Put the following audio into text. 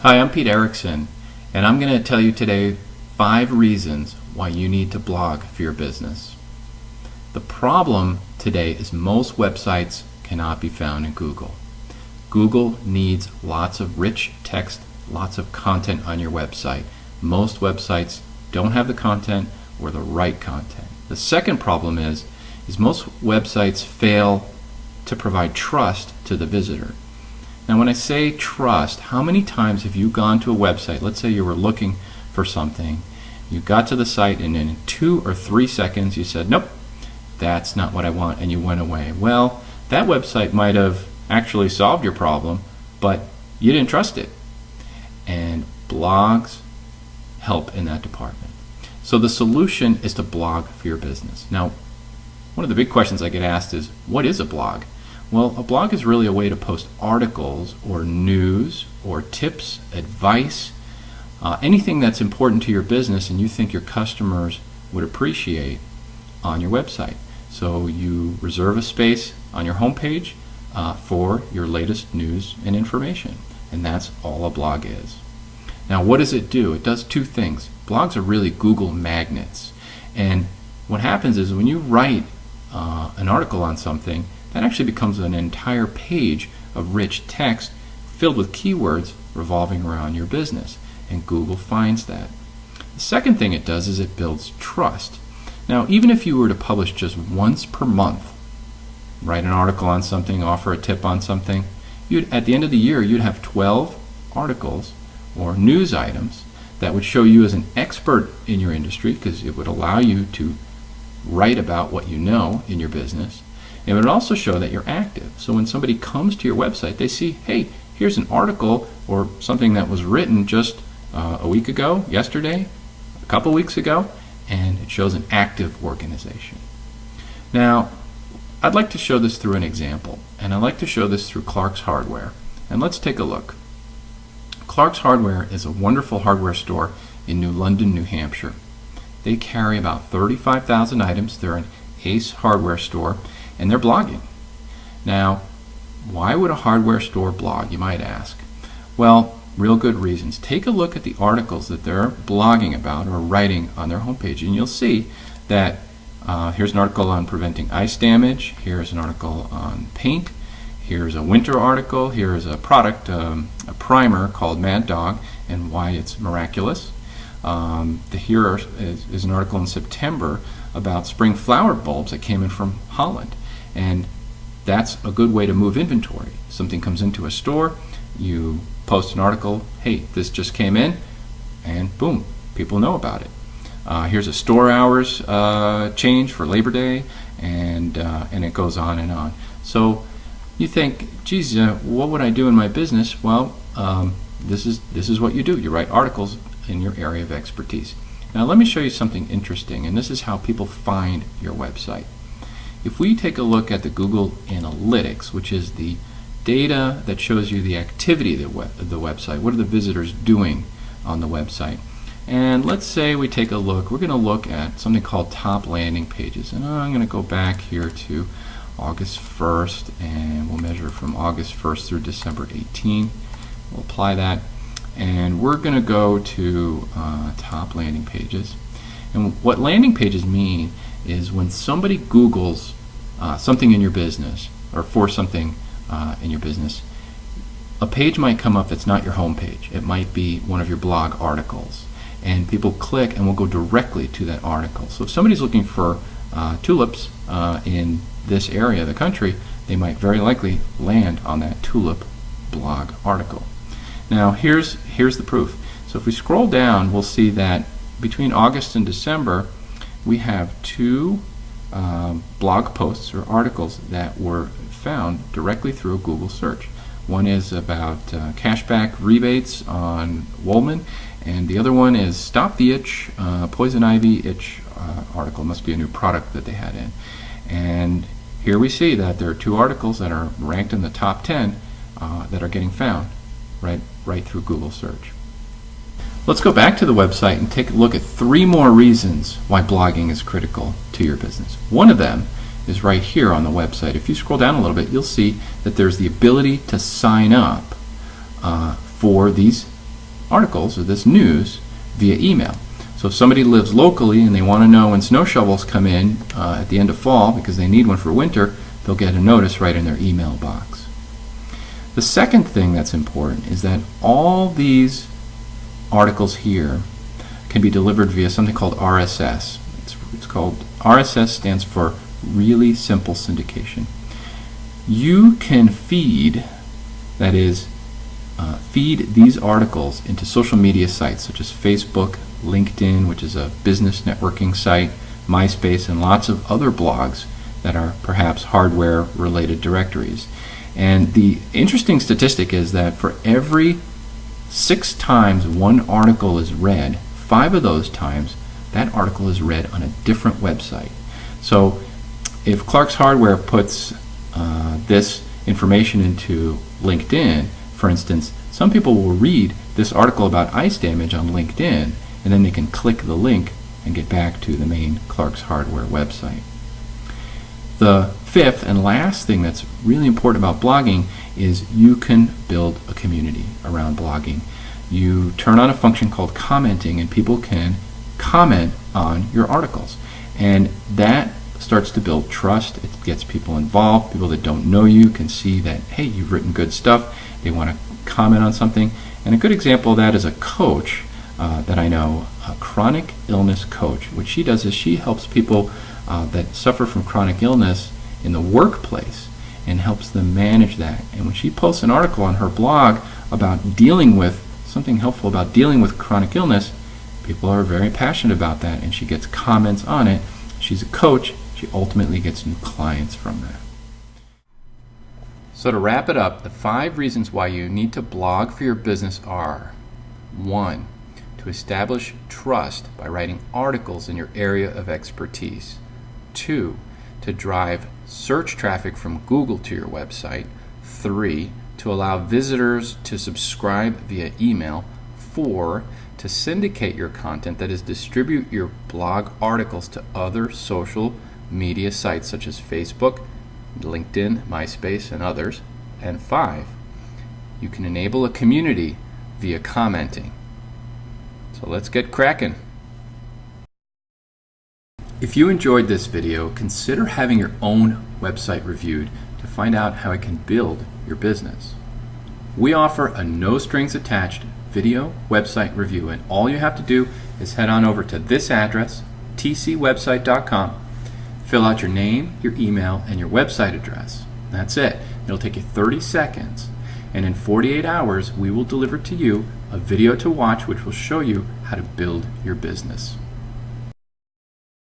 Hi, I'm Pete Erickson, and I'm going to tell you today 5 reasons why you need to blog for your business. The problem today is most websites cannot be found in Google. Google needs lots of rich text, lots of content on your website. Most websites don't have the content or the right content. The second problem is most websites fail to provide trust to the visitor. Now when I say trust, how many times have you gone to a website, let's say you were looking for something, you got to the site and in 2 or 3 seconds you said, nope, that's not what I want, and you went away. Well, that website might have actually solved your problem, but you didn't trust it. And blogs help in that department. So the solution is to blog for your business. Now, one of the big questions I get asked is, what is a blog? Well, a blog is really a way to post articles or news or tips, advice, anything that's important to your business and you think your customers would appreciate on your website. So you reserve a space on your homepage for your latest news and information, and that's all a blog is. Now, what does it do? It does 2 things. Blogs are really Google magnets, and what happens is when you write an article on something, that actually becomes an entire page of rich text filled with keywords revolving around your business, and Google finds that. The second thing it does is it builds trust. Now, even if you were to publish just once per month, write an article on something, offer a tip on something, at the end of the year you'd have 12 articles or news items that would show you as an expert in your industry, because it would allow you to write about what you know in your business. It would also show that you're active. So when somebody comes to your website, they see, hey, here's an article or something that was written just a week ago, yesterday, a couple weeks ago, and it shows an active organization. Now, I'd like to show this through an example, and I'd like to show this through Clark's Hardware. And let's take a look. Clark's Hardware is a wonderful hardware store in New London, New Hampshire. They carry about 35,000 items. They're an Ace hardware store, and they're blogging. Now, why would a hardware store blog, you might ask? Well, real good reasons. Take a look at the articles that they're blogging about or writing on their homepage, and you'll see that here's an article on preventing ice damage, here's an article on paint, here's a winter article, here's a product, a primer called Mad Dog and why it's miraculous. Here is an article in September about spring flower bulbs that came in from Holland. And that's a good way to move inventory. Something comes into a store, you post an article, hey, this just came in, and boom, people know about it. Here's a store hours change for Labor Day, and it goes on and on. So you think, geez, what would I do in my business? Well, this is what you do. You write articles in your area of expertise. Now let me show you something interesting, and this is how people find your website. If we take a look at the Google Analytics, which is the data that shows you the activity of the website, what are the visitors doing on the website, and let's say we take a look, we're going to look at something called top landing pages, and I'm going to go back here to August 1st, and we'll measure from August 1st through December 18. We'll apply that, and we're going to go to top landing pages. And what landing pages mean is when somebody Googles something in your business or for something in your business, a page might come up that's not your home page. It might be one of your blog articles, and people click and will go directly to that article. So if somebody's looking for tulips in this area of the country, they might very likely land on that tulip blog article. Now here's the proof. So if we scroll down, we'll see that between August and December we have 2 blog posts or articles that were found directly through a Google search. One is about cashback rebates on Woolman, and the other one is Stop the Itch, Poison Ivy Itch article. It must be a new product that they had in. And here we see that there are 2 articles that are ranked in the top 10 that are getting found right through Google search. Let's go back to the website and take a look at 3 more reasons why blogging is critical to your business. One of them is right here on the website. If you scroll down a little bit, you'll see that there's the ability to sign up for these articles or this news via email. So if somebody lives locally and they want to know when snow shovels come in at the end of fall because they need one for winter, they'll get a notice right in their email box. The second thing that's important is that all these articles here can be delivered via something called RSS. It's called RSS stands for Really Simple Syndication. You can feed, that is, feed these articles into social media sites such as Facebook, LinkedIn, which is a business networking site, MySpace, and lots of other blogs that are perhaps hardware-related directories. And the interesting statistic is that for every 6 times one article is read, 5 of those times that article is read on a different website. So if Clark's Hardware puts this information into LinkedIn, for instance, some people will read this article about ice damage on LinkedIn, and then they can click the link and get back to the main Clark's Hardware website. The fifth and last thing that's really important about blogging is you can build a community around blogging. You turn on a function called commenting, and people can comment on your articles, and that starts to build trust. It gets people involved. People that don't know you can see that, hey, you've written good stuff. They want to comment on something. And a good example of that is a coach that I know, a chronic illness coach. What she does is she helps people that suffer from chronic illness in the workplace and helps them manage that. And when she posts an article on her blog about dealing with something helpful about dealing with chronic illness, people are very passionate about that, and she gets comments on it. She's a coach. She ultimately gets new clients from that. So to wrap it up, the 5 reasons why you need to blog for your business are: 1. To establish trust by writing articles in your area of expertise. 2. To drive search traffic from Google to your website. 3. To allow visitors to subscribe via email. 4. To syndicate your content, that is, distribute your blog articles to other social media sites such as Facebook, LinkedIn, MySpace, and others. And 5. You can enable a community via commenting. So let's get cracking. If you enjoyed this video, consider having your own website reviewed to find out how it can build your business. We offer a no-strings-attached video website review, and all you have to do is head on over to this address, tcwebsite.com, fill out your name, your email, and your website address. That's it. It'll take you 30 seconds, and in 48 hours we will deliver to you a video to watch which will show you how to build your business.